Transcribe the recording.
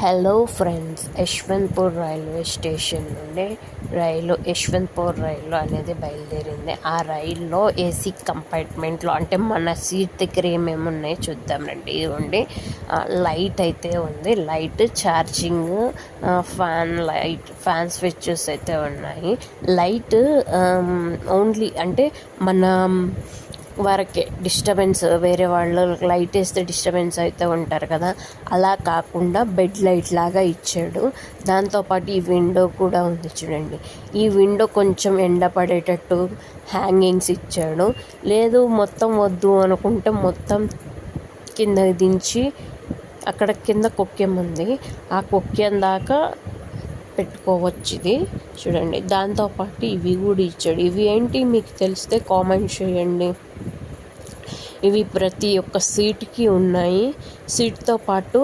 Hello friends, Yeshwanthpur railway station నుండి యశ్వంత్పూర్ రైలు అనేది బయలుదేరింది. ఆ రైల్లో ఏసీ కంపార్ట్మెంట్లో అంటే మన సీట్ దగ్గర ఏమేమి ఉన్నాయో చూద్దాం రండి. ఇవ్వండి, లైట్ అయితే ఉంది. లైట్ ఛార్జింగ్, ఫ్యాన్ స్విచ్చెస్ అయితే ఉన్నాయి. లైట్ ఓన్లీ అంటే మన వరకే, డిస్టర్బెన్స్ వేరే వాళ్ళు లైట్ వేస్తే డిస్టర్బెన్స్ అయితే ఉంటారు కదా, అలా కాకుండా బెడ్ లైట్ లాగా ఇచ్చాడు. దాంతోపాటు ఈ విండో కూడా ఉంది చూడండి. ఈ విండో కొంచెం ఎండ పడేటట్టు హ్యాంగింగ్స్ ఇచ్చాడు. లేదు మొత్తం వద్దు అనుకుంటే మొత్తం కింద దించి అక్కడ కింద కొక్కెం ఉంది, ఆ కొక్కెం దాకా పెట్టుకోవచ్చు. ఇది చూడండి. దాంతోపాటు ఇవి కూడా ఇచ్చాడు. ఇవి ఏంటి మీకు తెలిస్తే కామెంట్ చేయండి. ఇవి ప్రతి ఒక్క సీట్కి ఉన్నాయి. సీట్తో పాటు